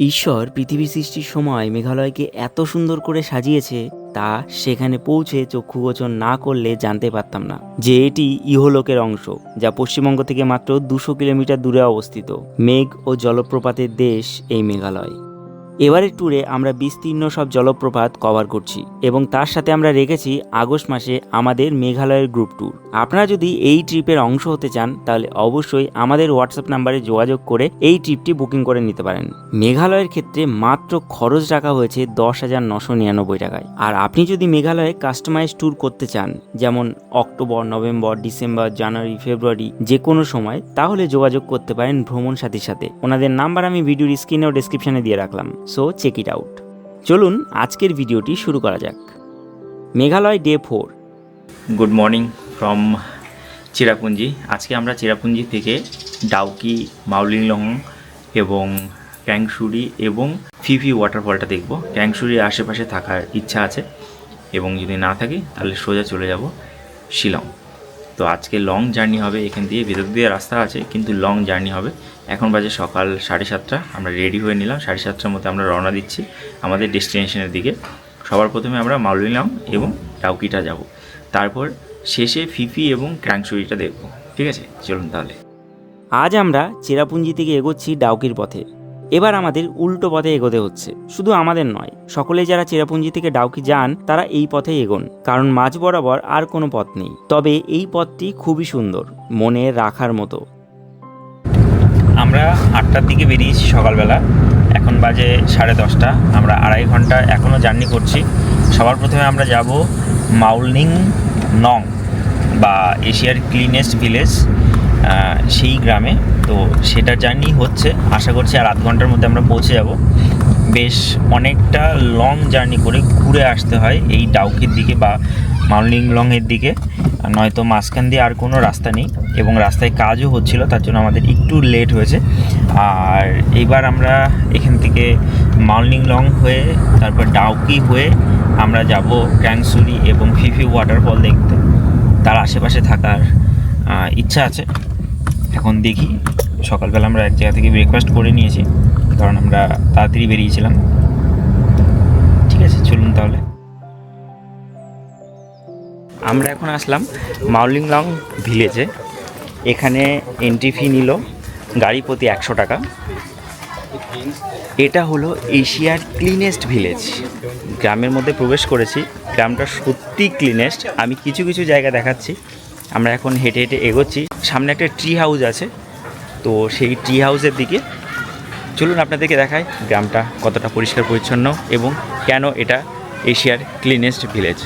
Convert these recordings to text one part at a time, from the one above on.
ঈশ্বর পৃথিবী সৃষ্টির সময় মেঘালয়কে এত সুন্দর করে সাজিয়েছে তা সেখানে পৌঁছে চক্ষুগোচর না করলে জানতে পারতাম না যে এটি ইহলোকের অংশ, যা পশ্চিমবঙ্গ থেকে মাত্র 200 কিলোমিটার দূরে অবস্থিত। মেঘ ও জলপ্রপাতের দেশ এই মেঘালয়। এবারের ট্যুরে আমরা বিস্তীর্ণ সব জলপ্রপাত কভার করছি এবং তার সাথে আমরা রেখেছি আগস্ট মাসে আমাদের মেঘালয়ের গ্রুপ ট্যুর। আপনারা যদি এই ট্রিপের অংশ হতে চান তাহলে অবশ্যই আমাদের হোয়াটসঅ্যাপ নাম্বারে যোগাযোগ করে এই ট্রিপটি বুকিং করে নিতে পারেন। মেঘালয়ের ক্ষেত্রে মাত্র খরচ রাখা হয়েছে 10,999 টাকায়। আর আপনি যদি মেঘালয়ে কাস্টমাইজ ট্যুর করতে চান, যেমন অক্টোবর, নভেম্বর, ডিসেম্বর, জানুয়ারি, ফেব্রুয়ারি যে কোনো সময়, তাহলে যোগাযোগ করতে পারেন ভ্রমণ সাথীর সাথে। ওনাদের নাম্বার আমি ভিডিওর স্ক্রিনে ও ডেসক্রিপশনে দিয়ে রাখলাম, সো চেক ইট আউট। চলুন আজকের ভিডিওটি শুরু করা যাক। Meghalaya day 4। Good morning from Cherrapunji. আজকে আমরা চেরাপুঞ্জি থেকে ডাউকি, মাউলিংলং এবং ক্যাংসুরি এবং ফিফি ওয়াটারফলটা দেখব। ক্যাংসুরির আশেপাশে থাকার ইচ্ছা আছে এবং যদি না থাকি তাহলে সোজা চলে যাব শিলং। তো আজকে লং জার্নি হবে, এখান দিয়ে ভেতর দিয়ে রাস্তা আছে কিন্তু লং জার্নি হবে। এখন বাজে সকাল 7:30। আমরা রেডি হয়ে নিলাম, 7:30টার মধ্যে আমরা রওনা দিচ্ছি আমাদের ডেস্টিনেশনের দিকে। সবার প্রথমে আমরা মাউলিংলং এবং ডাউকিটা যাব, তারপর শেষে ফিফি এবং ক্যাংসুরিটা দেখব। ঠিক আছে, চলুন তাহলে। আজ আমরা চেরাপুঞ্জি থেকে এগোচ্ছি ডাউকির পথে। এবার আমাদের উল্টো পথে এগোতে হচ্ছে। শুধু আমাদের নয়, সকলে যারা চেরাপুঞ্জি থেকে ডাউকি যান তারা এই পথে এগোন, কারণ মাঝ বরাবর আর কোনো পথ নেই। তবে এই পথটি খুবই সুন্দর, মনে রাখার মতো। আমরা 8টার দিকে বেরিয়েছি সকালবেলা, এখন বাজে 10:30। আমরা 2.5 ঘন্টা এখনও জার্নি করছি। সবার প্রথমে আমরা যাব মাউলিংলং বা এশিয়ার ক্লিনেস্ট ভিলেজ, সেই গ্রামে। তো সেটা জার্নি হচ্ছে, আশা করছি আর আধ ঘন্টার মধ্যে আমরা পৌঁছে যাব। বেশ অনেকটা লং জার্নি করে ঘুরে আসতে হয় এই ডাউকির দিকে বা মাউলিংলংয়ের দিকে, নয়তো মাঝখান দিয়ে আর কোনো রাস্তা নেই এবং রাস্তায় কাজও হচ্ছিল, তার জন্য আমাদের একটু লেট হয়েছে। আর এইবার আমরা এখান থেকে মাউলিংলং হয়ে তারপর ডাউকি হয়ে আমরা যাব ক্যাংসুরি এবং ফিফি ওয়াটারফল দেখতে। তার আশেপাশে থাকার ইচ্ছা আছে। এখন দেখি, সকালবেলা আমরা এক জায়গা থেকে ব্রেকফাস্ট করে নিয়েছি কারণ আমরা তাড়াতাড়ি বেরিয়েছিলাম। ঠিক আছে, চলুন তাহলে। আমরা এখন আসলাম মাউলিংলং ভিলেজে। এখানে এন্ট্রি ফি নিল গাড়ি প্রতি 100 টাকা। এটা হলো এশিয়ার ক্লিনেস্ট ভিলেজ। গ্রামের মধ্যে প্রবেশ করেছি, গ্রামটা সত্যি ক্লিনেস্ট। আমি কিছু কিছু জায়গা দেখাচ্ছি। আমরা এখন হেঁটে হেঁটে এগোচ্ছি। সামনে একটা ট্রি হাউস আছে, তো সেই ট্রি হাউসের দিকে চলুন আপনাদেরকে দেখাই গ্রামটা কতটা পরিষ্কার পরিচ্ছন্ন এবং কেন এটা এশিয়ার ক্লিনেস্ট ভিলেজ।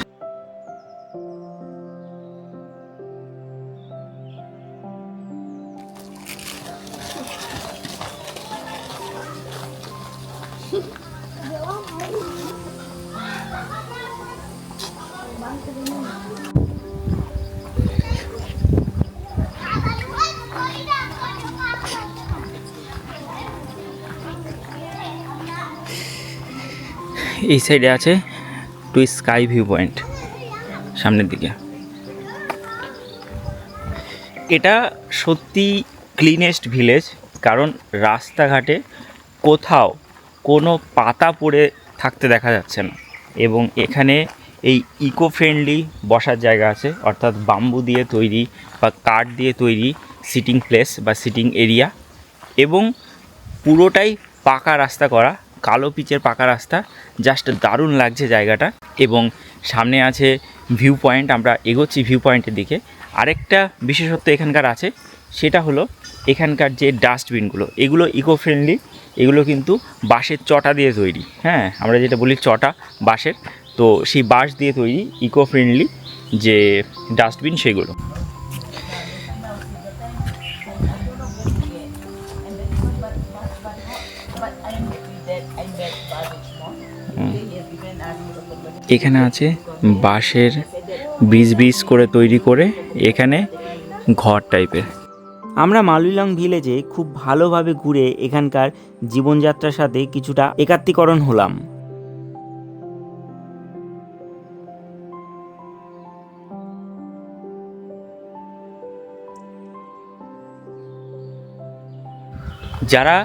এই সাইডে আছে টু স্কাই ভিউ পয়েন্ট সামনের দিকে। এটা সত্যি ক্লিনেস্ট ভিলেজ, কারণ রাস্তাঘাটে কোথাও কোনো পাতা পড়ে থাকতে দেখা যাচ্ছে না এবং এখানে এই ইকো ফ্রেন্ডলি বসার জায়গা আছে, অর্থাৎ বাম্বু দিয়ে তৈরি বা কাঠ দিয়ে তৈরি সিটিং প্লেস বা সিটিং এরিয়া, এবং পুরোটাই পাকা রাস্তা করা, কালো পিচের পাকা রাস্তা। জাস্ট দারুণ লাগছে জায়গাটা। এবং সামনে আছে ভিউ পয়েন্ট, আমরা এগোচ্ছি ভিউ পয়েন্টের দিকে। আরেকটা বিশেষত্ব এখানকার আছে, সেটা হলো এখানকার যে ডাস্টবিনগুলো, এগুলো ইকো ফ্রেন্ডলি। এগুলো কিন্তু বাঁশের চটা দিয়ে তৈরি। হ্যাঁ, আমরা যেটা বলি চটা বাঁশের, তো সেই বাঁশ দিয়ে তৈরি ইকো ফ্রেন্ডলি যে ডাস্টবিন সেগুলো। এখানে আছে বাঁশের ব্রিজ করে তৈরি করে এখানে ঘর টাইপের। আমরা মাউলিংলং ভিলেজে খুব ভালোভাবে ঘুরে এখানকার জীবনযাত্রার সাথে কিছুটা একাত্মীকরণ হলাম। যারা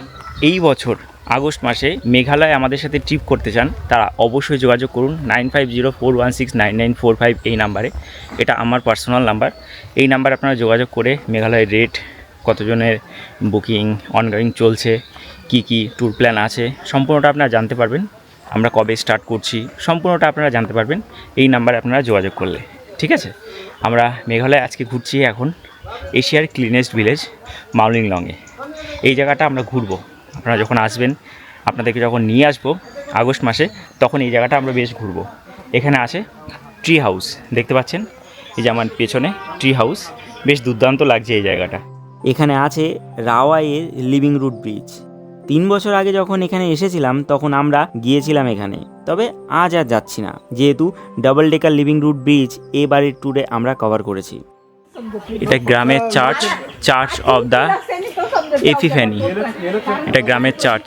এই বছর আগস্ট মাসে মেঘালয় আমাদের সাথে ট্রিপ করতে চান তারা অবশ্যই যোগাযোগ করুন 9504169945 এই নাম্বারে। এটা আমার পার্সোনাল নাম্বার। এই নাম্বারে আপনারা যোগাযোগ করে মেঘালয়ের রেট, কতজনের বুকিং অনগোয়িং চলছে, কি ট্যুর প্ল্যান আছে, সম্পূর্ণটা আপনারা জানতে পারবেন। আমরা কবে স্টার্ট করছি সম্পূর্ণটা আপনারা জানতে পারবেন এই নাম্বারে আপনারা যোগাযোগ করলে। ঠিক আছে, আমরা মেঘালয় আজকে ঘুরছি এখন এশিয়ার ক্লিনেস্ট ভিলেজ মাউলিংলংয়ে। এই জায়গাটা আমরা ঘুরবো। আপনারা যখন আসবেন, আপনাদেরকে যখন নিয়ে আসবো আগস্ট মাসে, তখন এই জায়গাটা আমরা বেশ ঘুরবো। এখানে আছে ট্রি হাউস, দেখতে পাচ্ছেন এই যে আমার পেছনে ট্রি হাউস, বেশ দুর্দান্ত লাগছে এই জায়গাটা। এখানে আছে রাওয়াইয়ের লিভিং রুট ব্রিজ। 3 বছর আগে যখন এখানে এসেছিলাম তখন আমরা গিয়েছিলাম এখানে, তবে আজ আর যাচ্ছি না, যেহেতু double decker living root bridge এবারের ট্যুরে আমরা কভার করেছি। এটা গ্রামের church, church of the Epiphany. এটা গ্রামের চার্চ।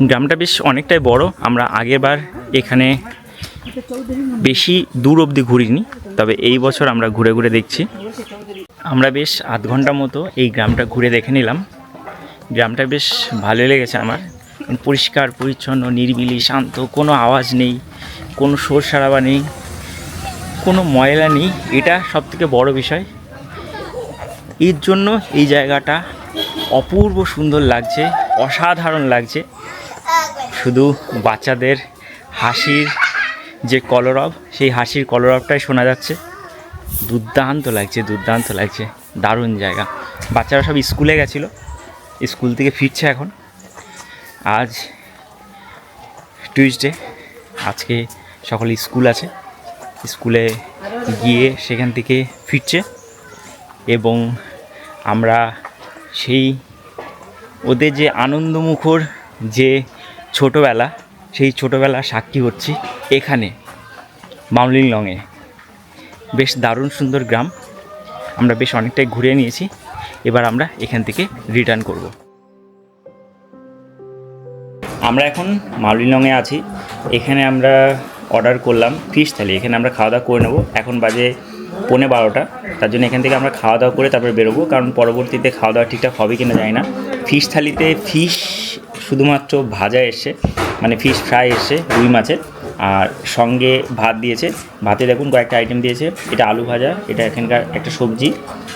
গ্রামটা বেশ অনেকটাই বড়। আমরা আগেরবার এখানে বেশি দূর অবধি ঘুরিনি, তবে এই বছর আমরা ঘুরে ঘুরে দেখছি। আমরা বেশ আধ ঘন্টা মতো এই গ্রামটা ঘুরে দেখে নিলাম। গ্রামটা বেশ ভালো লেগেছে আমার। পরিষ্কার পরিচ্ছন্ন, নিরিবিলি, শান্ত, কোনো আওয়াজ নেই, কোনো শোর সারাবা নেই, কোনো ময়লা নেই। এটা সবথেকে বড় বিষয়। এর জন্য এই জায়গাটা অপূর্ব সুন্দর লাগছে, অসাধারণ লাগছে। শুধু বাচ্চাদের হাসির যে কলরব, সেই হাসির কলরবটাই শোনা যাচ্ছে। দুর্দান্ত লাগছে, দুর্দান্ত লাগছে, দারুণ জায়গা। বাচ্চারা সব স্কুলে গেছিলো, স্কুল থেকে ফিরছে এখন। আজ টিউসডে, আজকে সকালে স্কুল আছে, স্কুলে গিয়ে সেখান থেকে ফিরছে। এবং আমরা সেই ওদের যে আনন্দমুখর যে ছোটোবেলা, সেই ছোটোবেলার সাক্ষী হচ্ছি এখানে মাউলিংলংয়ে। বেশ দারুণ সুন্দর গ্রাম। আমরা বেশ অনেকটাই ঘুরে নিয়েছি, এবার আমরা এখান থেকে রিটার্ন করব। আমরা এখন মাউলিংলংয়ে আছি। এখানে আমরা অর্ডার করলাম ফিশ থালি। এখানে আমরা খাওয়া দাওয়া করে নেবো। এখন বাজে 11:15, তার জন্য এখান থেকে আমরা খাওয়া দাওয়া করে তারপরে বেরোবো, কারণ পরবর্তীতে খাওয়া দাওয়া ঠিকঠাক হবে কিনা জানি না। ফিশ থালিতে ফিশ শুধুমাত্র ভাজা এসছে, মানে ফিশ ফ্রাই এসছে রুই মাছের, আর সঙ্গে ভাত দিয়েছে। ভাতে দেখুন কয়েকটা আইটেম দিয়েছে। এটা আলু ভাজা, এটা এখানকার একটা সবজি,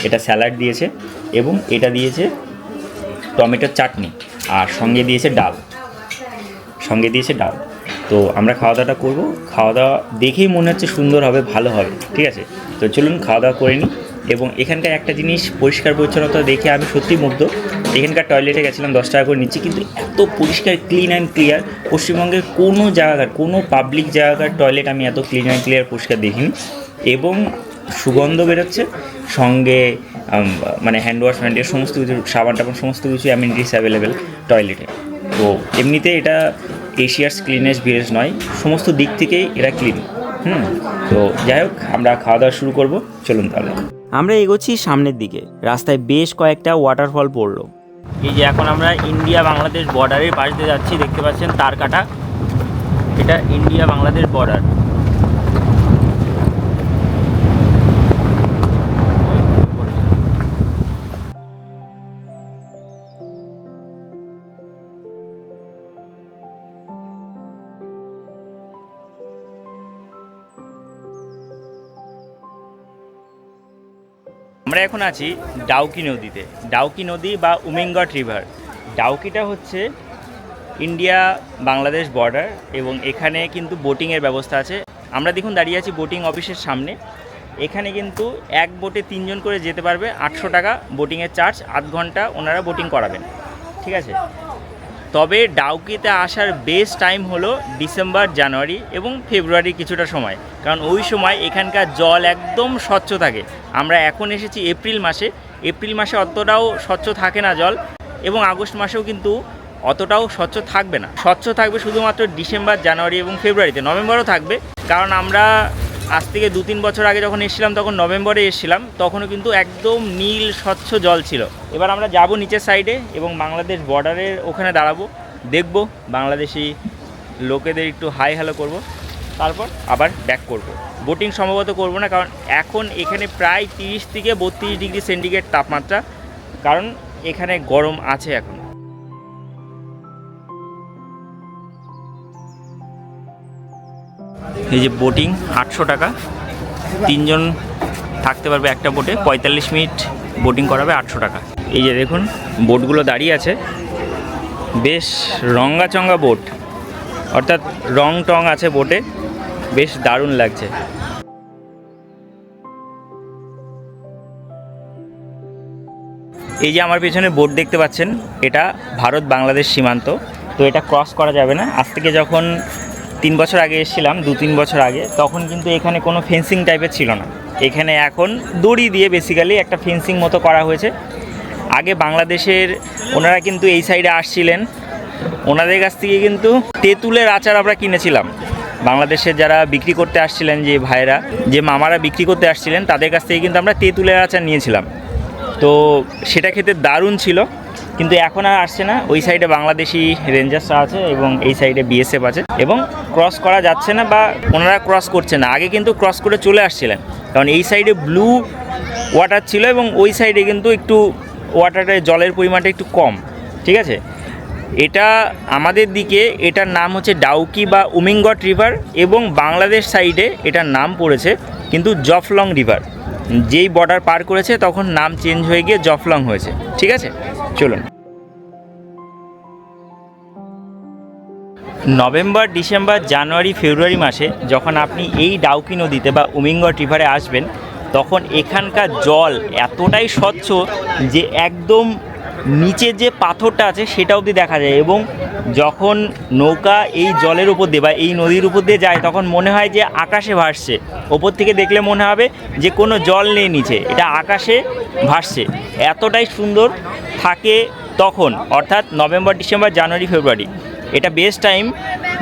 এটা স্যালাড দিয়েছে, এবং এটা দিয়েছে টমেটোর চাটনি, আর সঙ্গে দিয়েছে ডাল, সঙ্গে দিয়েছে ডাল। তো আমরা খাওয়া দাওয়াটা করবো। খাওয়া দাওয়া দেখেই মনে হচ্ছে সুন্দর হবে, ভালো হবে। ঠিক আছে, তো চলুন খাওয়া দাওয়া করে নিই। এবং এখানকার একটা জিনিস, পরিষ্কার পরিচ্ছন্নতা দেখে আমি সত্যিই মুগ্ধ। এখানকার টয়লেটে গেছিলাম, 10 টাকা করে নিচ্ছি, কিন্তু এত পরিষ্কার, ক্লিন অ্যান্ড ক্লিয়ার। পশ্চিমবঙ্গের কোনো জায়গার, কোনো পাবলিক জায়গার টয়লেট আমি এত ক্লিন অ্যান্ড ক্লিয়ার পরিষ্কার দেখিনি। এবং সুগন্ধ বেরোচ্ছে, সঙ্গে মানে হ্যান্ড ওয়াশ, সমস্ত কিছু, সাবান টাবান সমস্ত কিছু অ্যামিনিটিস অ্যাভেলেবেল টয়লেটে। তো এমনিতে এটা এশিয়ার ক্লিনেস্ট ভিলেজ নয়, সমস্ত দিক থেকেই এরা ক্লিন। তো যাই হোক, আমরা খাওয়া দাওয়া শুরু করব। চলুন তাহলে। আমরা এগোচ্ছি সামনের দিকে। রাস্তায় বেশ কয়েকটা ওয়াটারফল পড়লো। এই যে এখন আমরা ইন্ডিয়া বাংলাদেশ বর্ডারের পাশ দিয়ে যাচ্ছি, দেখতে পাচ্ছেন তার কাটা। এটা ইন্ডিয়া বাংলাদেশ বর্ডার। আমরা এখন আছি ডাউকি নদীতে। ডাউকি নদী বা উমিংগট রিভার। ডাউকিটা হচ্ছে ইন্ডিয়া বাংলাদেশ বর্ডার, এবং এখানে কিন্তু বোটিংয়ের ব্যবস্থা আছে। আমরা দেখুন দাঁড়িয়ে আছি বোটিং অফিসের সামনে। এখানে কিন্তু এক বোটে 3 জন করে যেতে পারবে। 800 টাকা বোটিংয়ের চার্জ, আধ ঘন্টা ওনারা বোটিং করাবেন। ঠিক আছে, তবে ডাউকিতে আসার বেস্ট টাইম হলো ডিসেম্বর, জানুয়ারি এবং ফেব্রুয়ারি কিছুটা সময়, কারণ ওই সময় এখানকার জল একদম স্বচ্ছ থাকে। আমরা এখন এসেছি এপ্রিল মাসে, এপ্রিল মাসে অতটাও স্বচ্ছ থাকে না জল, এবং আগস্ট মাসেও কিন্তু অতটাও স্বচ্ছ থাকবে না। স্বচ্ছ থাকবে শুধুমাত্র ডিসেম্বর, জানুয়ারি এবং ফেব্রুয়ারিতে। নভেম্বরও থাকবে, কারণ আমরা আজ থেকে 2-3 বছর আগে যখন এসেছিলাম তখন নভেম্বরে এসেছিলাম, তখনও কিন্তু একদম নীল স্বচ্ছ জল ছিল। এবার আমরা যাব নিচের সাইডে এবং বাংলাদেশ বর্ডারের ওখানে দাঁড়াবো, দেখব বাংলাদেশি লোকেদের একটু হাই হ্যালো করব, তারপর আবার ব্যাক করব। বোটিং সম্ভবত করব না, কারণ এখন এখানে প্রায় 30 থেকে 32 ডিগ্রি সেন্টিগ্রেড তাপমাত্রা, কারণ এখানে গরম আছে এখন। এই যে বোটিং 800 টাকা, 3 জন থাকতে পারবে একটা বোটে, 45 মিনিট বোটিং করাবে 800 টাকা। এই যে দেখুন বোটগুলো দাঁড়িয়ে আছে, বেশ রঙাচঙ্গা বোট, অর্থাৎ রং টং আছে বোটে, বেশ দারুণ লাগছে। এই যে আমার পেছনে বোট দেখতে পাচ্ছেন, এটা ভারত বাংলাদেশ সীমান্ত, তো এটা ক্রস করা যাবে না। আজ থেকে যখন 3 বছর আগে এসেছিলাম, 2-3 বছর আগে, তখন কিন্তু এখানে কোনো ফেন্সিং টাইপের ছিল না। এখানে এখন দড়ি দিয়ে বেসিক্যালি একটা ফেন্সিং মতো করা হয়েছে। আগে বাংলাদেশের ওনারা কিন্তু এই সাইডে আসছিলেন, ওনাদের কাছ থেকে কিন্তু তেঁতুলের আচার আমরা কিনেছিলাম। বাংলাদেশের যারা বিক্রি করতে আসছিলেন, যে ভাইরা, যে মামারা বিক্রি করতে আসছিলেন, তাদের কাছ থেকে কিন্তু আমরা তেঁতুলের আচার নিয়েছিলাম। তো সেটা খেতে দারুণ ছিল, কিন্তু এখন আর আসছে না। ওই সাইডে বাংলাদেশি রেঞ্জার্সরা আছে এবং এই সাইডে বিএসএফ আছে, এবং ক্রস করা যাচ্ছে না বা ওনারা ক্রস করছে না। আগে কিন্তু ক্রস করে চলে আসছিলেন, কারণ এই সাইডে ব্লু ওয়াটার ছিল এবং ওই সাইডে কিন্তু একটু ওয়াটারের জলের পরিমাণটা একটু কম, ঠিক আছে। এটা আমাদের দিকে এটার নাম হচ্ছে ডাউকি বা উমিংগট রিভার, এবং বাংলাদেশ সাইডে এটার নাম পড়েছে কিন্তু জফলং রিভার। যেই বর্ডার পার করেছে তখন নাম চেঞ্জ হয়ে গিয়ে জফলং হয়েছে, ঠিক আছে। চলুন, নভেম্বর, ডিসেম্বর, জানুয়ারি, ফেব্রুয়ারি মাসে যখন আপনি এই ডাউকি নদীতে বা উমিংগট রিভারে আসবেন, তখন এখানকার জল এতটাই স্বচ্ছ যে একদম নিচে যে পাথরটা আছে সেটা অবধি দেখা যায়। এবং যখন নৌকা এই জলের উপর দিয়ে বা এই নদীর উপর দিয়ে যায়, তখন মনে হয় যে আকাশে ভাসছে। ওপর থেকে দেখলে মনে হবে যে কোনো জল নেই নিচে, এটা আকাশে ভাসছে। এতটাই সুন্দর থাকে তখন, অর্থাৎ নভেম্বর, ডিসেম্বর, জানুয়ারি, ফেব্রুয়ারি। এটা বেস্ট টাইম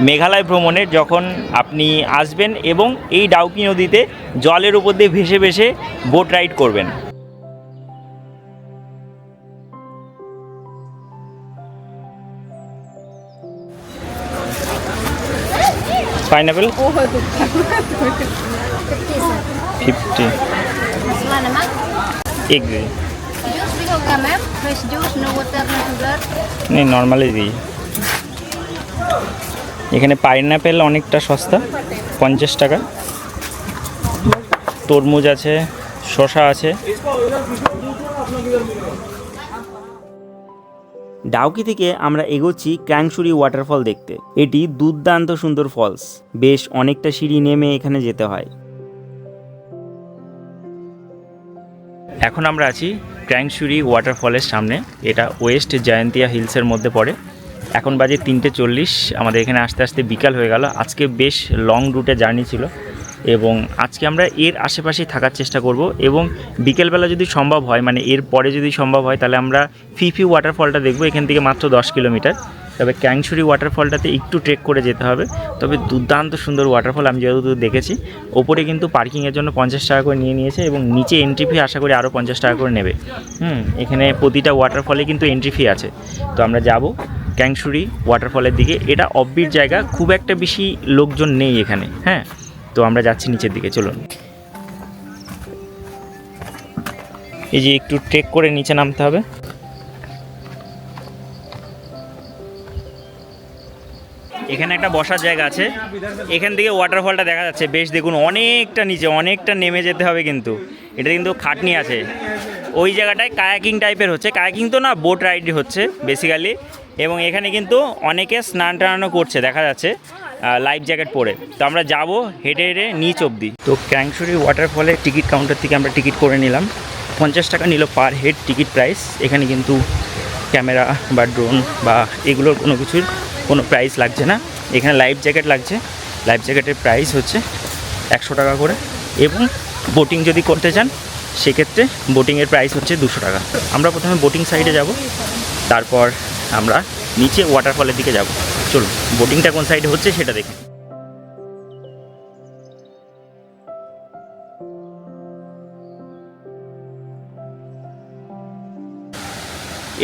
মেঘালয় ভ্রমণের, যখন আপনি আসবেন এবং এই ডাউকি নদীতে জলের উপর দিয়ে ভেসে ভেসে বোট রাইড করবেন। Pineapple 50 Mana mak? एक दीजिए, Jus भी होगा ma'am, fresh juice, no water, no sugar. नहीं नॉर्मली दीजिए। এখানে পাইনাপেল অনেকটা সস্তা, 50 টাকা। তরমুজ আছে, শসা আছে। ডাউকি থেকে আমরা এগোচ্ছি ক্র্যাংশুরি ওয়াটারফল দেখতে। এটি দুর্দান্ত সুন্দর ফলস, বেশ অনেকটা সিঁড়ি নেমে এখানে যেতে হয়। এখন আমরা আছি ক্র্যাংশুরি ওয়াটারফলের সামনে। এটা ওয়েস্ট জয়ন্তিয়া হিলসের মধ্যে পড়ে। এখন বাজে 3:40, আমাদের এখানে আসতে আসতে বিকাল হয়ে গেল। আজকে বেশ লং রুটে জার্নি ছিল, এবং আজকে আমরা এর আশেপাশেই থাকার চেষ্টা করব। এবং বিকেলবেলা যদি সম্ভব হয়, মানে এর পরে যদি সম্ভব হয়, তাহলে আমরা ফিফি ওয়াটারফলটা দেখব। এখান থেকে মাত্র 10 কিলোমিটার। তবে ক্র্যাংশুরি ওয়াটারফলটাতে একটু ট্রেক করে যেতে হবে। তবে দুর্দান্ত সুন্দর ওয়াটারফল, আমি যেহেতু দেখেছি। ওপরে কিন্তু পার্কিংয়ের জন্য 50 টাকা করে নিয়ে নিয়েছে, এবং নিচে এন্ট্রি ফি আশা করি আরও 50 টাকা করে নেবে। এখানে প্রতিটা ওয়াটারফলে কিন্তু এন্ট্রি ফি আছে। তো আমরা যাব ক্র্যাংশুরি ওয়াটারফলের দিকে। এটা অফবিট জায়গা, খুব একটা বেশি লোকজন নেই এখানে। হ্যাঁ, তো আমরা যাচ্ছি নিচের দিকে, চলুন। এই যে একটু ট্রেক করে নিচে নামতে হবে। এখানে একটা বসার জায়গা আছে, এখান থেকে ওয়াটারফলটা দেখা যাচ্ছে। বেশ দেখুন, অনেকটা নিচে, অনেকটা নেমে যেতে হবে, কিন্তু এটা কিন্তু খাটনি আছে। ওই জায়গাটায় কায়াকিং টাইপের হচ্ছে, কায়াকিং তো না, বোট রাইড হচ্ছে বেসিক্যালি। এবং এখানে কিন্তু অনেকে স্নান টানানো করছে দেখা যাচ্ছে লাইফ জ্যাকেট পরে। তো আমরা যাব হেঁটে হেঁটে নিচ অবধি। তো ক্র্যাংশুরি ওয়াটারফলের টিকিট কাউন্টার থেকে আমরা টিকিট করে নিলাম। 50 টাকা নিল পার হেড টিকিট প্রাইস। এখানে কিন্তু ক্যামেরা বা ড্রোন বা এগুলোর কোনো কিছুর কোনো প্রাইস লাগছে না। এখানে লাইফ জ্যাকেট লাগছে, লাইফ জ্যাকেটের প্রাইস হচ্ছে 100 টাকা করে। এবং বোটিং যদি করতে চান সেক্ষেত্রে বোটিংয়ের প্রাইস হচ্ছে 200 টাকা। আমরা প্রথমে বোটিং সাইডে যাব, তারপর আমরা নিচে ওয়াটারফলের দিকে যাব। চলুন, বোটিংটা কোন সাইডে হচ্ছে সেটা দেখি।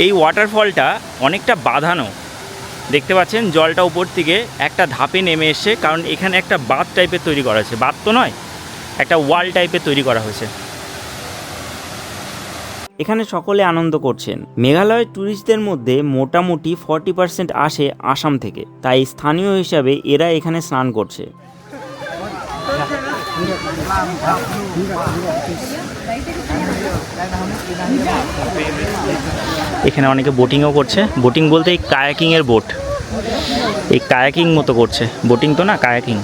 এই ওয়াটারফলটা অনেকটা বাঁধানো, দেখতে পাচ্ছেন জলটা উপর থেকে একটা ধাপে নেমে এসছে, কারণ এখানে একটা বাঁধ টাইপের তৈরি করা হয়েছে। বাঁধ তো নয়, একটা ওয়াল টাইপের তৈরি করা হয়েছে। এখানে সকলে আনন্দ করছেন। মেঘালয়ের ট্যুরিস্টদের মধ্যে মোটামুটি 40% আসে আসাম থেকে, তাই স্থানীয় হিসাবে এরা এখানে স্নান করছে। এখানে অনেকে বোটিংও করছে। বোটিং বলতে এই কায়াকিংয়ের বোট, এই কায়াকিং মতো করছে, বোটিং তো না, কায়াকিং।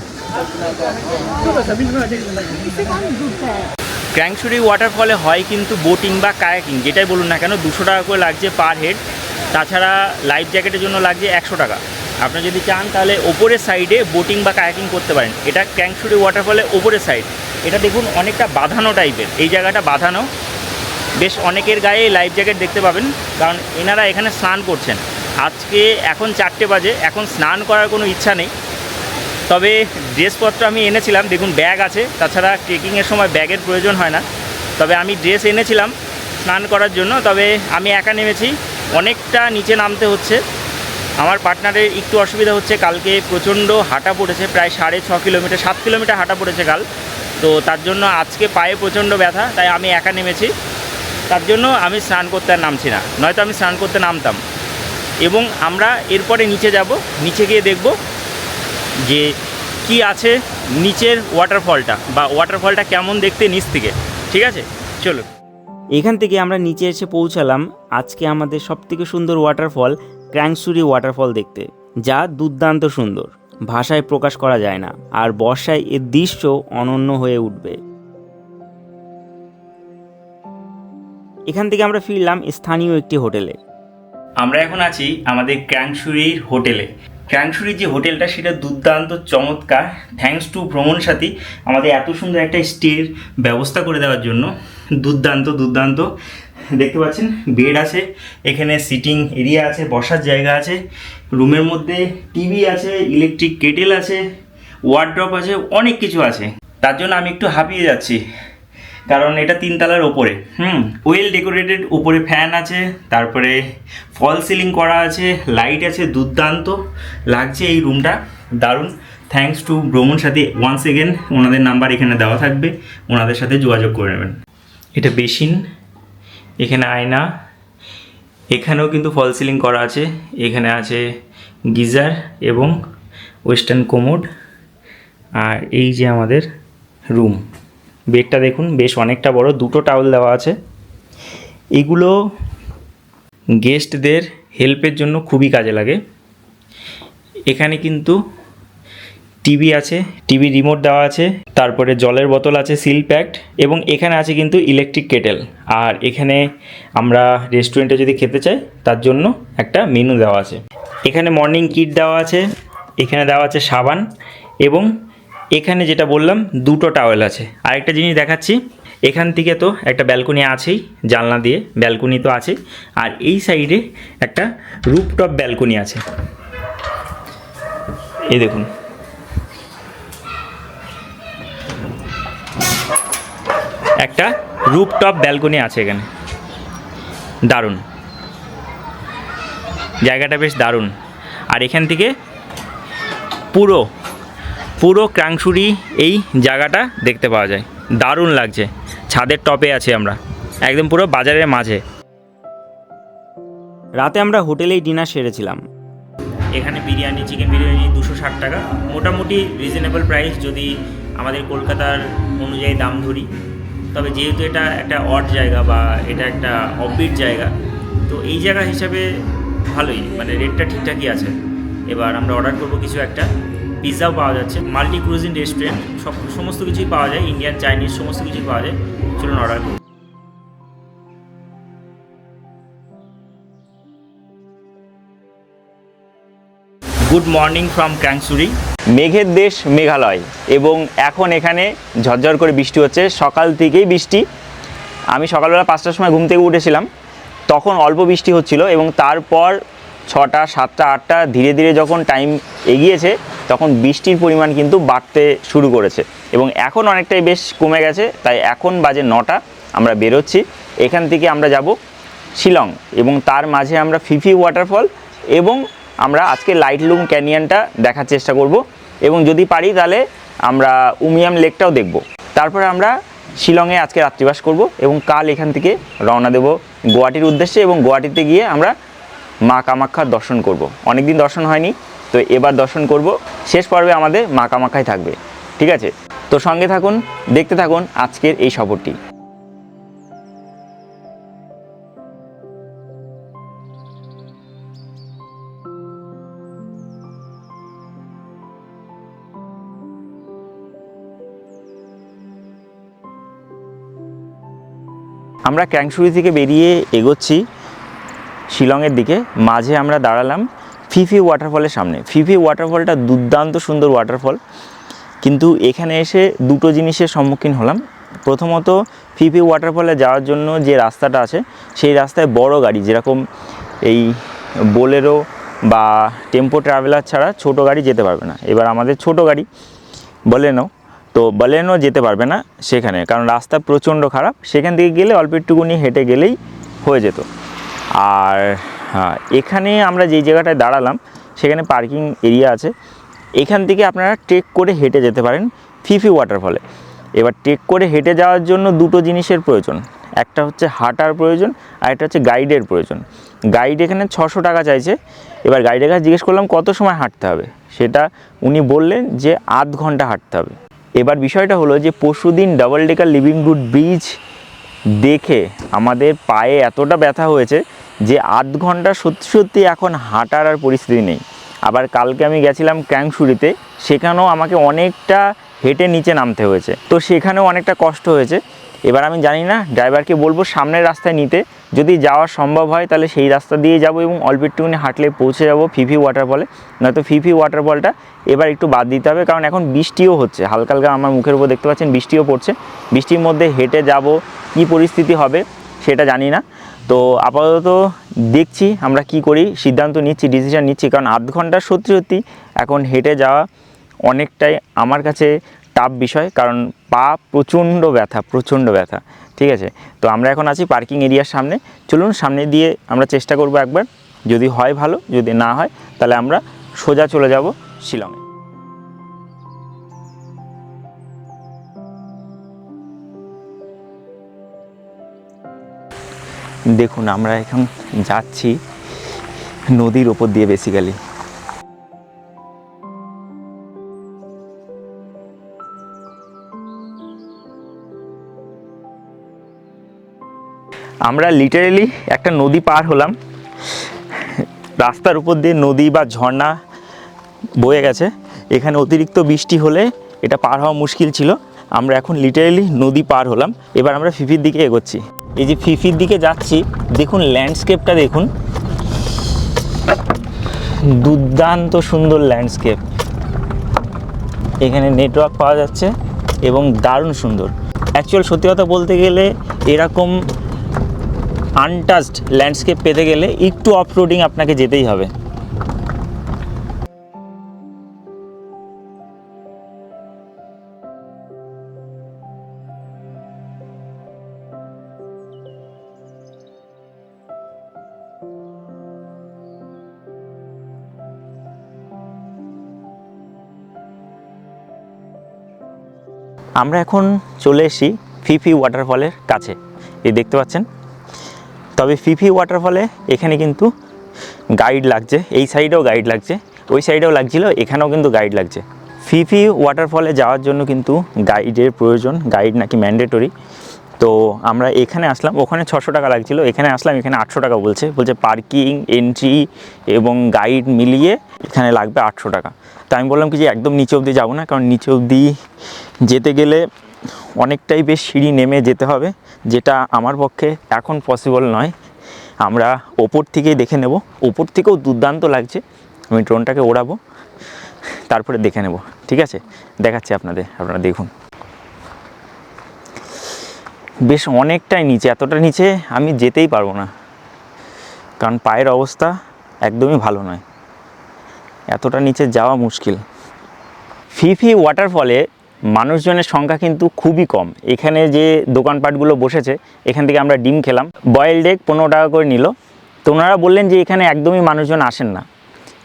ক্র্যাংসুরি ওয়াটারফলে হয় কিন্তু বোটিং বা কায়াকিং, যেটাই বলুন না কেন, 200 টাকা করে লাগছে পার হেড। তাছাড়া লাইফ জ্যাকেটের জন্য লাগছে 100 টাকা। আপনি যদি চান তাহলে ওপরের সাইডে বোটিং বা কায়াকিং করতে পারেন। এটা ক্র্যাংসুরি ওয়াটারফলের ওপরের সাইড। এটা দেখুন অনেকটা বাঁধানো টাইপের, এই জায়গাটা বাঁধানো। বেশ অনেকের গায়ে লাইফ জ্যাকেট দেখতে পাবেন, কারণ এনারা এখানে স্নান করছেন। আজকে এখন 4টে বাজে, এখন স্নান করার কোনো ইচ্ছা নেই। তবে ড্রেসপত্র আমি এনেছিলাম, দেখুন ব্যাগ আছে। তাছাড়া ট্রেকিংয়ের সময় ব্যাগের প্রয়োজন হয় না। তবে আমি ড্রেস এনেছিলাম স্নান করার জন্য। তবে আমি একা নেমেছি, অনেকটা নিচে নামতে হচ্ছে। আমার পার্টনারের একটু অসুবিধা হচ্ছে, কালকে প্রচণ্ড হাঁটা পড়েছে, প্রায় 6.5 কিলোমিটার, 7 কিলোমিটার হাঁটা পড়েছে কাল। তো তার জন্য আজকে পায়ে প্রচণ্ড ব্যথা, তাই আমি একা নেমেছি। তার জন্য আমি স্নান করতে আর নামছি না, নয়তো আমি স্নান করতে নামতাম। এবং আমরা এরপরে নিচে যাব, নিচে গিয়ে দেখব যে কি আছে নিচের ওয়াটারফলটা, বা ওয়াটারফলটা কেমন দেখতে নিচ থেকে। ঠিক আছে, চলো। এখান থেকে আমরা নিচে এসে পৌঁছালাম আজকে আমাদের সবথেকে সুন্দর ওয়াটারফল ক্র্যাংসুরি ওয়াটারফল দেখতে, যা দুর্দান্ত সুন্দর, ভাষায় প্রকাশ করা যায় না। আর বর্ষায় এর দৃশ্য অনন্য হয়ে উঠবে। এখান থেকে আমরা ফিরলাম স্থানীয় একটি হোটেলে। আমরা এখন আছি আমাদের ক্র্যাংসুরির হোটেলে। ক্র্যাংসুরির যে হোটেলটা সেটা দুর্দান্ত চমৎকার। থ্যাঙ্কস টু ভ্রমণ সাথী আমাদের এত সুন্দর একটা স্টের ব্যবস্থা করে দেওয়ার জন্য। দুর্দান্ত দুর্দান্ত, দেখতে পাচ্ছেন বেড আছে, এখানে সিটিং এরিয়া আছে, বসার জায়গা আছে, রুমের মধ্যে টিভি আছে, ইলেকট্রিক কেটেল আছে, ওয়ার্ড্রপ আছে, অনেক কিছু আছে। তার জন্য আমি একটু হাঁপিয়ে যাচ্ছি, কারণ এটা 3 তলার ওপরে। ওয়েল ডেকোরেটেড, উপরে ফ্যান আছে, তারপরে ফল সিলিং করা আছে, লাইট আছে, দুর্দান্ত লাগছে এই রুমটা, দারুণ। থ্যাঙ্কস টু ভ্রমণ সাথী ওয়ান্স এগেন। ওনাদের নাম্বার এখানে দেওয়া থাকবে, ওনাদের সাথে যোগাযোগ করে নেবেন। এটা বেসিন, এখানে আয়না, এখানেও কিন্তু ফল সিলিং করা আছে, এখানে আছে গিজার এবং ওয়েস্টার্ন কোমোড। আর এই যে আমাদের রুম, বেডটা দেখুন বেশ অনেকটা বড়, 2টো টাওয়েল দেওয়া আছে। এগুলো গেস্টদের হেল্পের জন্য খুবই কাজে লাগে। এখানে কিন্তু টিভি আছে, টিভি রিমোট দেওয়া আছে, তারপরে জলের বোতল আছে সিল প্যাকড, এবং এখানে আছে কিন্তু ইলেকট্রিক কেটেল। আর এখানে আমরা রেস্টুরেন্টে যদি খেতে চাই তার জন্য একটা মেনু দেওয়া আছে। এখানে মর্নিং কিট দেওয়া আছে, এখানে দেওয়া আছে সাবান, এবং এখানে যেটা বললাম 2টো টাওয়েল আছে। আরেকটা জিনিস দেখাচ্ছি, এখান থেকে তো একটা ব্যালকনি আছেই, জানলা দিয়ে ব্যালকনি তো আছে, আর এই সাইডে একটা রুফটপ ব্যালকনি আছে। এই দেখুন, একটা রুফটপ ব্যালকনি আছে এখানে, দারুণ জায়গাটা, বেশ দারুণ। আর এখান থেকে পুরো ক্র্যাংসুরি এই জায়গাটা দেখতে পাওয়া যায়, দারুণ লাগছে। ছাদের টপে আছি আমরা, একদম পুরো বাজারের মাঝে। রাতে আমরা হোটেলেই ডিনার সেরেছিলাম। এখানে বিরিয়ানি, চিকেন বিরিয়ানি 260 টাকা, মোটামুটি রিজনেবল প্রাইস যদি আমাদের কলকাতার অনুযায়ী দাম ধরি। তবে যেহেতু এটা একটা অড জায়গা বা এটা একটা অফবিট জায়গা, তো এই জায়গা হিসাবে ভালোই, মানে রেটটা ঠিকঠাকই আছে। এবার আমরা অর্ডার করবো কিছু একটা। পিৎজাও পাওয়া যাচ্ছে, মাল্টি ক্রুজিন রেস্টুরেন্ট, সমস্ত কিছুই পাওয়া যায়, ইন্ডিয়ান চাইনিজ সমস্ত কিছুই পাওয়া যায়। চলুন অর্ডার করুন। Good morning from Krangsuri. মেঘের দেশ মেঘালয়, এবং এখন এখানে ঝরঝর করে বৃষ্টি হচ্ছে, সকাল থেকেই বৃষ্টি। আমি সকালবেলা 5টার সময় ঘুম থেকে উঠেছিলাম, তখন অল্প বৃষ্টি হচ্ছিল, এবং তারপর 6টা, 7টা, 8টা ধীরে ধীরে যখন টাইম এগিয়েছে তখন বৃষ্টির পরিমাণ কিন্তু বাড়তে শুরু করেছে, এবং এখন অনেকটাই বেশ কমে গেছে। তাই এখন বাজে 9টা, আমরা বেরোচ্ছি। এখান থেকে আমরা যাব শিলং, এবং তার মাঝে আমরা ফিফি ওয়াটারফল এবং আমরা আজকে লাইটলুম ক্যানিয়নটা দেখার চেষ্টা করব, এবং যদি পারি তাহলে আমরা উমিয়াম লেকটাও দেখব। তারপরে আমরা শিলংয়ে আজকে রাত্রিবাস করব এবং কাল এখান থেকে রওনা দেব গুয়াহাটির উদ্দেশ্যে, এবং গুয়াহাটিতে গিয়ে আমরা মা কামাখ্যার দর্শন করব। অনেক দিন দর্শন হয়নি, তো এবার দর্শন করব। শেষ পর্বে আমাদের মা কামাখ্যায় থাকবে। ঠিক আছে, তো সঙ্গে থাকুন, দেখতে থাকুন আজকের এই সফরটি। আমরা ক্যাংশুরি থেকে বেরিয়ে এগোচ্ছি শিলংয়ের দিকে। মাঝে আমরা দাঁড়ালাম ফিফি ওয়াটারফলের সামনে। ফিফি ওয়াটারফলটা দুর্দান্ত সুন্দর ওয়াটারফল, কিন্তু এখানে এসে দুটো জিনিসের সম্মুখীন হলাম। প্রথমত, ফিফি ওয়াটারফলে যাওয়ার জন্য যে রাস্তাটা আছে সেই রাস্তায় বড় গাড়ি, যেরকম এই বোলেরো বা টেম্পো ট্রাভেলার ছাড়া ছোট গাড়ি যেতে পারবে না। এবার আমাদের ছোট গাড়ি বলেনো, তো বলেনো যেতে পারবে না সেখানে, কারণ রাস্তা প্রচণ্ড খারাপ। সেখান থেকে গেলে অল্প একটুকুনি হেঁটে গেলেই হয়ে যেত। আর এখানে আমরা যেই জায়গাটায় দাঁড়ালাম সেখানে পার্কিং এরিয়া আছে। এখান থেকে আপনারা ট্রেক করে হেঁটে যেতে পারেন ফিফি ওয়াটারফলে। এবার ট্রেক করে হেঁটে যাওয়ার জন্য দুটো জিনিসের প্রয়োজন, একটা হচ্ছে হাঁটার প্রয়োজন আর একটা হচ্ছে গাইডের প্রয়োজন। গাইড এখানে 600 টাকা চাইছে। এবার গাইডের কাছে জিজ্ঞেস করলাম কত সময় হাঁটতে হবে, সেটা উনি বললেন যে আধ ঘন্টা হাঁটতে হবে। এবার বিষয়টা হলো যে পরশুদিন double decker living root bridge দেখে আমাদের পায়ে এতটা ব্যথা হয়েছে যে আধ ঘন্টা সত্যি সত্যি এখন হাঁটার আর পরিস্থিতি নেই। আবার কালকে আমি গেছিলাম ক্যাংশুরিতে, সেখানেও আমাকে অনেকটা হেঁটে নিচে নামতে হয়েছে, তো সেখানেও অনেকটা কষ্ট হয়েছে। এবার আমি জানি না, ড্রাইভারকে বলবো সামনের রাস্তায় নিতে, যদি যাওয়া সম্ভব হয় তাহলে সেই রাস্তা দিয়ে যাব এবং অল্প একটুখানি হাঁটলে পৌঁছে যাব ফিফি ওয়াটারফলে। নয়তো ফিফি ওয়াটারফলটা এবার একটু বাদ দিতে হবে, কারণ এখন বৃষ্টিও হচ্ছে হালকা হালকা, আমার মুখের উপর দেখতে পাচ্ছেন বৃষ্টিও পড়ছে। বৃষ্টির মধ্যে হেঁটে যাব, কী পরিস্থিতি হবে সেটা জানি না। তো আপাতত দেখছি আমরা কি করি, সিদ্ধান্ত নিচ্ছি, ডিসিশন নিচ্ছি, কারণ আধ ঘন্টা সত্যি সত্যি এখন হেঁটে যাওয়া অনেকটাই আমার কাছে টাফ বিষয়, কারণ পা প্রচণ্ড ব্যথা। ঠিক আছে, তো আমরা এখন আছি পার্কিং এরিয়ার সামনে। চলুন সামনে দিয়ে আমরা চেষ্টা করব একবার, যদি হয় ভালো, যদি না হয় তাহলে আমরা সোজা চলে যাব শিলংয়ে। দেখুন আমরা এখন যাচ্ছি নদীর ওপর দিয়ে বেসিক্যালি। আমরা লিটারেলি একটা নদী পার হলাম। রাস্তার উপর দিয়ে নদী বা ঝর্ণা বয়ে গেছে। এখানে অতিরিক্ত বৃষ্টি হলে এটা পার হওয়া মুশকিল ছিল। আমরা এখন লিটারেলি নদী পার হলাম। এবার আমরা ফিফির দিকে এগোচ্ছি। এই যে ফিফির দিকে যাচ্ছি, দেখুন ল্যান্ডস্কেপটা দেখুন, দুর্দান্ত সুন্দর ল্যান্ডস্কেপ। এখানে নেটওয়ার্ক পাওয়া যাচ্ছে এবং দারুণ সুন্দর। অ্যাকচুয়াল সত্যি কথা বলতে গেলে এরকম আনটাচড ল্যান্ডস্কেপ পেতে গেলে একটু অফ রোডিং আপনাকে যেতেই হবে। আমরা এখন চলে এসেছি ফিফি ওয়াটারফলের কাছে, এই দেখতে পাচ্ছেন। তবে ফিফি ওয়াটারফলে এখানে কিন্তু গাইড লাগছে, এই সাইডেও গাইড লাগছে, ওই সাইডেও লাগছিল, এখানেও কিন্তু গাইড লাগছে। ফিফি ওয়াটারফলে যাওয়ার জন্য কিন্তু গাইডের প্রয়োজন, গাইড নাকি ম্যান্ডেটরি। তো আমরা এখানে আসলাম, ওখানে 600 টাকা লাগছিল, এখানে আসলাম, এখানে 800 টাকা বলছে পার্কিং, এন্ট্রি এবং গাইড মিলিয়ে এখানে লাগবে 800 টাকা। তো আমি বললাম কি যে একদম নিচে অবধি যাবো না, কারণ নিচে অবধি যেতে গেলে অনেকটাই বেশ সিঁড়ি নেমে যেতে হবে, যেটা আমার পক্ষে এখন পসিবল নয়। আমরা ওপর থেকেই দেখে নেব, ওপর থেকেও দুর্দান্ত লাগছে। আমি ড্রোনটাকে ওড়াবো, তারপরে দেখে নেব। ঠিক আছে, দেখাচ্ছি আপনারা দেখুন। বেশ অনেকটাই নিচে, এতটা নিচে আমি যেতেই পারবো না, কারণ পায়ের অবস্থা একদমই ভালো নয়, এতটা নিচে যাওয়া মুশকিল। ফিফি ওয়াটারফলে মানুষজনের সংখ্যা কিন্তু খুবই কম। এখানে যে দোকানপাটগুলো বসেছে, এখান থেকে আমরা ডিম খেলাম, বয়েলড এগ 15 টাকা করে নিল। তো ওনারা বললেন যে এখানে একদমই মানুষজন আসেন না,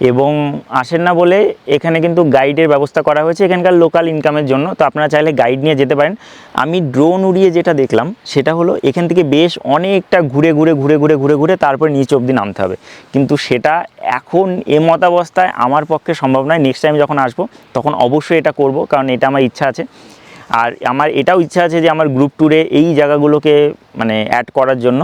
এবং আসেন না বলে এখানে কিন্তু গাইডের ব্যবস্থা করা হয়েছে এখানকার লোকাল ইনকামের জন্য। তো আপনারা চাইলে গাইড নিয়ে যেতে পারেন। আমি ড্রোন উড়িয়ে যেটা দেখলাম সেটা হলো এখান থেকে বেশ অনেকটা ঘুরে ঘুরে ঘুরে ঘুরে ঘুরে ঘুরে তারপরে নিচ অবধি নামতে হবে, কিন্তু সেটা এখন মতাবস্থায় আমার পক্ষে সম্ভব নয়। নেক্সট টাইম যখন আসবো তখন অবশ্যই এটা করব, কারণ এটা আমার ইচ্ছা আছে। আর আমার এটাও ইচ্ছা আছে যে আমার গ্রুপ ট্যুরে এই জায়গাগুলোকে মানে অ্যাড করার জন্য।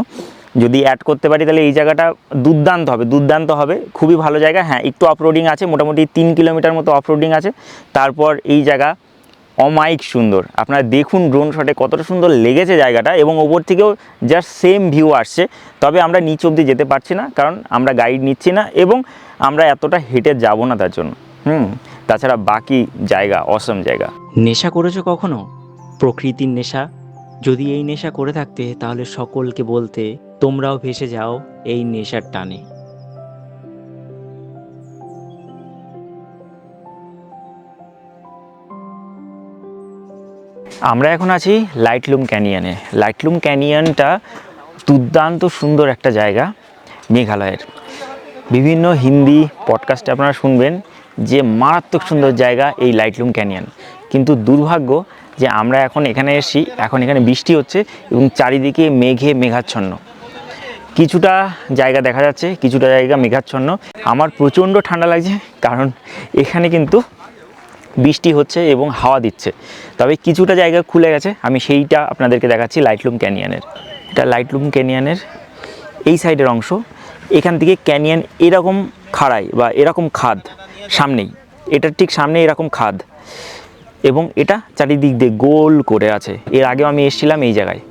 যদি অ্যাড করতে পারি তাহলে এই জায়গাটা দুর্দান্ত হবে, খুবই ভালো জায়গা। হ্যাঁ, একটু অফরোডিং আছে, মোটামুটি 3 কিলোমিটার মতো অফরোডিং আছে। তারপর এই জায়গা অমায়িক সুন্দর, আপনারা দেখুন ড্রোন শটে কতটা সুন্দর লেগেছে জায়গাটা, এবং ওপর থেকেও জাস্ট সেম ভিউ আসছে। তবে আমরা নিচ অবধি যেতে পারছি না, কারণ আমরা গাইড নিচ্ছি না এবং আমরা এতটা হেঁটে যাব না তার জন্য। তাছাড়া বাকি জায়গা অসম জায়গা। নেশা করেছো কখনো? প্রকৃতির নেশা? যদি এই নেশা করে থাকতে তাহলে সকলকে বলতে তোমরাও ভেসে যাও এই নেশার টানে। আমরা এখন আছি লাইটলুম ক্যানিয়নে। লাইটলুম ক্যানিয়নটা দুর্দান্ত সুন্দর একটা জায়গা মেঘালয়ের। বিভিন্ন হিন্দি পডকাস্টে আপনারা শুনবেন যে মারাত্মক সুন্দর জায়গা এই লাইটলুম ক্যানিয়ন। কিন্তু দুর্ভাগ্য যে আমরা এখন এখানে এসেছি, এখন এখানে বৃষ্টি হচ্ছে এবং চারিদিকে মেঘাচ্ছন্ন। কিছুটা জায়গা দেখা যাচ্ছে, কিছুটা জায়গা মেঘাচ্ছন্ন। আমার প্রচণ্ড ঠান্ডা লাগছে, কারণ এখানে কিন্তু বৃষ্টি হচ্ছে এবং হাওয়া দিচ্ছে। তবে কিছুটা জায়গা খুলে গেছে, আমি সেইটা আপনাদেরকে দেখাচ্ছি লাইটলুম ক্যানিয়নের। এটা লাইটলুম ক্যানিয়নের এই সাইডের অংশ। এখান থেকে ক্যানিয়ন এরকম খাড়াই বা এরকম খাদ সামনেই, এটার ঠিক সামনে এরকম খাদ, এবং এটা চারিদিক দিয়ে গোল করে আছে। এর আগেও আমি এসেছিলাম এই জায়গায়।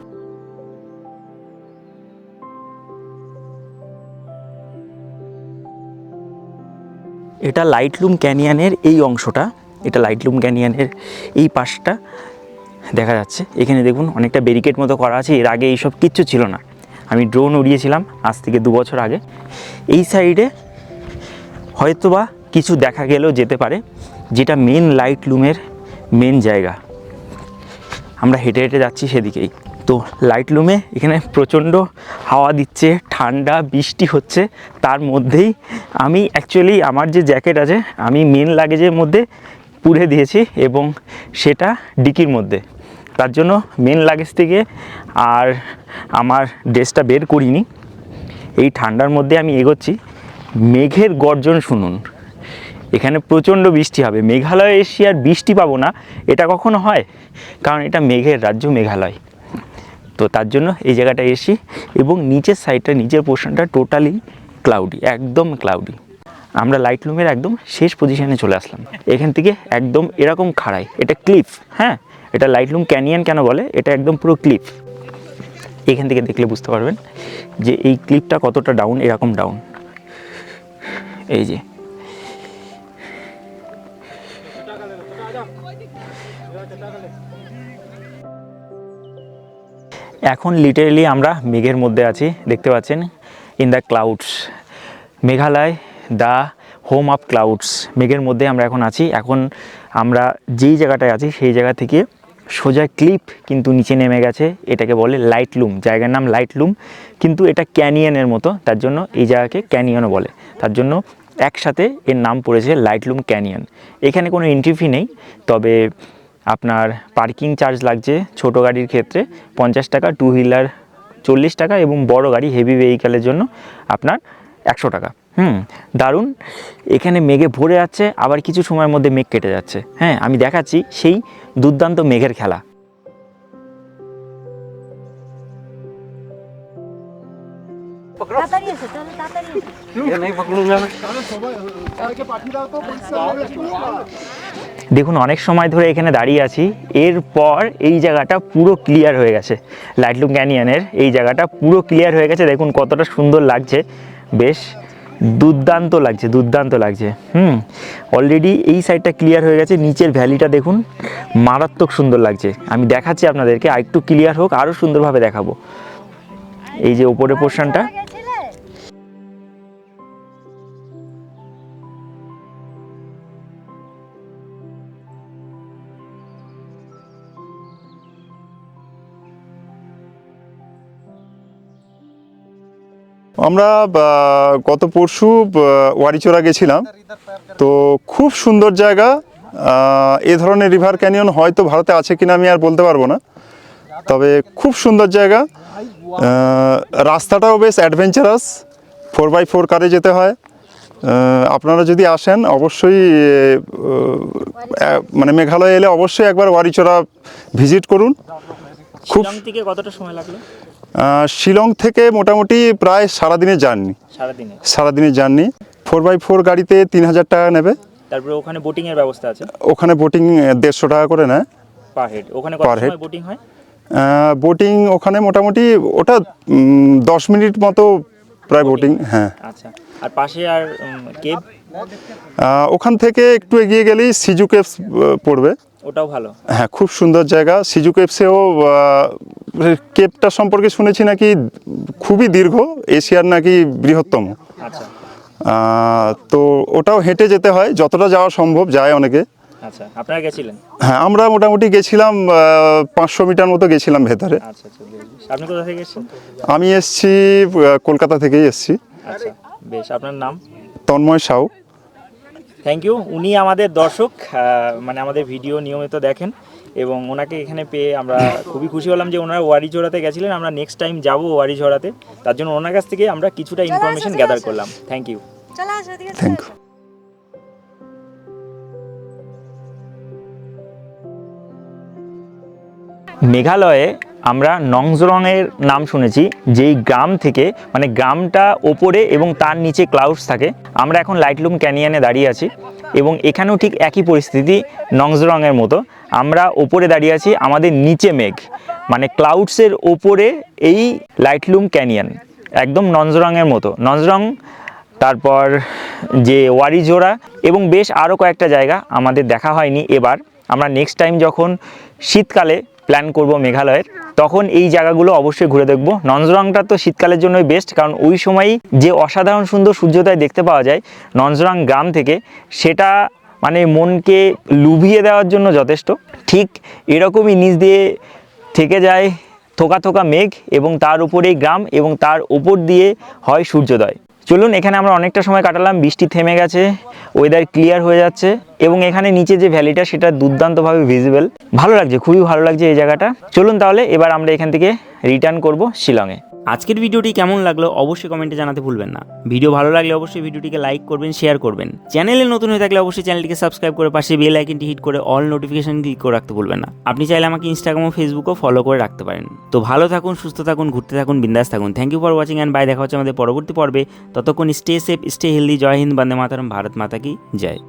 এটা লাইটলুম ক্যানিয়নের এই অংশটা, এটা লাইটলুম ক্যানিয়নের এই পাশটা দেখা যাচ্ছে। এখানে দেখুন অনেকটা ব্যারিকেড মতো করা আছে, এর আগে এইসব কিচ্ছু ছিল না। আমি ড্রোন উড়িয়েছিলাম আজ থেকে 2 বছর আগে। এই সাইডে হয়তোবা কিছু দেখা গেলেও যেতে পারে, যেটা মেন লাইটলুমের মেন জায়গা। আমরা হেঁটে হেঁটে যাচ্ছি সেদিকেই। তো লাইটলুমে এখানে প্রচণ্ড হাওয়া দিচ্ছে, ঠান্ডা, বৃষ্টি হচ্ছে। তার মধ্যেই আমি অ্যাকচুয়ালি আমার যে জ্যাকেট আছে আমি মেন লাগেজের মধ্যে পুরে দিয়েছি, এবং সেটা ডিকির মধ্যে। তার জন্য মেন লাগেজ থেকে আর আমার ড্রেসটা বের করিনি। এই ঠান্ডার মধ্যে আমি এগোচ্ছি। মেঘের গর্জন শুনুন, এখানে প্রচণ্ড বৃষ্টি হবে। মেঘালয়ে এসে আর বৃষ্টি পাবো না এটা কখনো হয়? কারণ এটা মেঘের রাজ্য মেঘালয়। তো তার জন্য এই জায়গাটা এসি, এবং নিচের সাইডটা, নিচের পোর্শনটা টোটালি ক্লাউডি, একদম ক্লাউডি। আমরা লাইটলুমের একদম শেষ পজিশনে চলে আসলাম। এখান থেকে একদম এরকম খাড়াই, এটা ক্লিফ। হ্যাঁ, এটা লাইটলুম ক্যানিয়ন কেন বলে, এটা একদম পুরো ক্লিফ। এখান থেকে দেখলে বুঝতে পারবেন যে এই ক্লিপটা কতটা ডাউন, এরকম ডাউন। এই যে এখন লিটারেলি আমরা মেঘের মধ্যে আছি, দেখতে পাচ্ছেন, in the clouds. Meghalaya the home of clouds, মেঘের মধ্যে আমরা এখন আছি। এখন আমরা যেই জায়গাটায় আছি সেই জায়গা থেকে সোজা ক্লিপ কিন্তু নিচে নেমে গেছে। এটাকে বলে লাইটলুম, জায়গার নাম লাইটলুম, কিন্তু এটা ক্যানিয়নের মতো, তার জন্য এই জায়গাকে ক্যানিয়নও বলে। তার জন্য একসাথে এর নাম পড়েছে লাইটলুম ক্যানিয়ন। এখানে কোনো এন্ট্রি ফি নেই, তবে আপনার পার্কিং চার্জ লাগছে ছোটো গাড়ির ক্ষেত্রে 50 টাকা, টু হুইলার 40 টাকা, এবং বড় গাড়ি হেভি ভেহিক্যালের জন্য আপনার 100 টাকা। দারুণ। এখানে মেঘে ভরে যাচ্ছে, আবার কিছু সময়ের মধ্যে মেঘ কেটে যাচ্ছে। হ্যাঁ, আমি দেখাচ্ছি সেই দুর্দান্ত মেঘের খেলা। দেখুন অনেক সময় ধরে এখানে দাঁড়িয়ে আছি, এরপর এই জায়গাটা পুরো ক্লিয়ার হয়ে গেছে। লাইটলুম ক্যানিয়নের এই জায়গাটা পুরো ক্লিয়ার হয়ে গেছে, দেখুন কতটা সুন্দর লাগছে, বেশ দুর্দান্ত লাগছে, দুর্দান্ত লাগছে। অলরেডি এই সাইডটা ক্লিয়ার হয়ে গেছে, নিচের ভ্যালিটা দেখুন মারাত্মক সুন্দর লাগছে। আমি দেখাচ্ছি আপনাদেরকে, আর একটু ক্লিয়ার হোক, আরও সুন্দরভাবে দেখাবো। এই যে উপরের পোর্শনটা, আমরা গত পরশু ওয়ারিচোরা গেছিলাম, তো খুব সুন্দর জায়গা। এ ধরনের রিভার ক্যানিয়ন হয়তো ভারতে আছে কিনা আমি আর বলতে পারবো না, তবে খুব সুন্দর জায়গা। রাস্তাটাও বেশ অ্যাডভেঞ্চারাস, 4x4 কারে যেতে হয়। আপনারা যদি আসেন অবশ্যই মানে মেঘালয় এলে অবশ্যই একবার ওয়ারিচোরা ভিজিট করুন। খুব শিলং থেকে কতটা সময় লাগলো? শিলং থেকে মোটামুটি প্রায় সারাদিনের জার্নি। 4x4 গাড়িতে 3,000 টাকা নেবে। তারপরে ওখানে বোটিং এর ব্যবস্থা আছে? ওখানে বোটিং 150 টাকা করে নেয় পার হেড। ওখানে কত সময় বোটিং হয়? বোটিং ওখানে মোটামুটি ওটা 10 মিনিট মতো প্রায় বোটিং। হ্যাঁ। আচ্ছা, আর পাশে আর কেভ? ওখান থেকে একটু এগিয়ে গেলেই সিজু কেভস পড়বে। ওটাও ভালো? হ্যাঁ, খুব সুন্দর জায়গা। সিজু কেভসেও কেভটা সম্পর্কে শুনেছি নাকি খুবই দীর্ঘ, এশিয়ার নাকি বৃহত্তম। আচ্ছা। তো ওটাও হেঁটে যেতে হয়, যতটা যাওয়া সম্ভব যায় অনেকে। আচ্ছা, আপনারা গেছিলেন? হ্যাঁ, আমরা মোটামুটি গেছিলাম 500 মিটার মতো গেছিলাম ভেতরে। আচ্ছা আচ্ছা, আপনি কোথা থেকে এসেছেন? আমি এসছি কলকাতা থেকেই এসছি। আচ্ছা বেশ, আপনার নাম? তন্ময় সাউ। Thank you. উনি আমাদের দর্শক, মানে আমাদের ভিডিও নিয়মিত দেখেন, এবং ওনাকে এখানে পেয়ে আমরা খুবই খুশি হলাম যে ওনারা ওয়ারিঝোড়াতে গেছিলেন। আমরা নেক্সট টাইম যাব ওয়ারিঝোড়াতে, তার জন্য ওনার কাছ থেকে আমরা কিছুটা ইনফরমেশন গ্যাদার করলাম। Thank you. Thank you. মেঘালয়ে আমরা নংজরংয়ের নাম শুনেছি, যেই গ্রাম থেকে, মানে গ্রামটা ওপরে এবং তার নিচে ক্লাউডস থাকে। আমরা এখন লাইটলুম ক্যানিয়নে দাঁড়িয়ে আছি, এবং এখানেও ঠিক একই পরিস্থিতি নংজরংয়ের মতো। আমরা ওপরে দাঁড়িয়ে আছি, আমাদের নিচে মেঘ, মানে ক্লাউডসের ওপরে এই লাইটলুম ক্যানিয়ন, একদম নংজরংয়ের মতো। নংজরং, তারপর যে ওয়ারিঝোড়া, এবং বেশ আরও কয়েকটা জায়গা আমাদের দেখা হয়নি। এবার আমরা নেক্সট টাইম যখন শীতকালে প্ল্যান করব মেঘালয়ের, তখন এই জায়গাগুলো অবশ্যই ঘুরে দেখব। নংজরংটা তো শীতকালের জন্যই বেস্ট, কারণ ওই সময়ই যে অসাধারণ সুন্দর সূর্যোদয় দেখতে পাওয়া যায় নংজরং গ্রাম থেকে, সেটা মানে মনকে লুভিয়ে দেওয়ার জন্য যথেষ্ট। ঠিক এরকমই নিচ দিয়ে থেকে যায় থোকা থোকা মেঘ, এবং তার উপরেই গ্রাম, এবং তার উপর দিয়ে হয় সূর্যোদয়। চলুন, এখানে আমরা অনেকটা সময় কাটালাম। বৃষ্টি থেমে গেছে, ওয়েদার ক্লিয়ার হয়ে যাচ্ছে, এবং এখানে নিচে যে ভ্যালিটা সেটা দুর্দান্তভাবে ভিজিবল। ভালো লাগছে, খুবই ভালো লাগছে এই জায়গাটা। চলুন তাহলে এবার আমরা এখান থেকে রিটার্ন করব শিলংয়ে। আজকের ভিডিওটি কেমন লাগলো অবশ্যই কমেন্টে জানাতে ভুলবেন না। ভিডিও ভালো লাগলে অবশ্যই ভিডিওটিকে লাইক করবেন, শেয়ার করবেন। চ্যানেলে নতুন হয়ে থাকলে অবশ্যই চ্যানেলটিকে সাবস্ক্রাইব করে পাশে বেল আইকনটি হিট করে অল নোটিফিকেশন ক্লিক করে রাখতে ভুলবেন না। আপনি চাইলে আমাকে ইনস্টাগ্রাম ও ফেসবুকও ফলো করে রাখতে পারেন। তো ভালো থাকুন, সুস্থ থাকুন, ঘুরতে থাকুন, বিন্দাস থাকুন। Thank you for watching and bye. দেখা হচ্ছে আমাদের পরবর্তী পর্বে। ততক্ষণ স্টে সেফ, স্টে হেলদি। জয় হিন্দ, বন্দে মাতরম, ভারত মাতা কি জয়।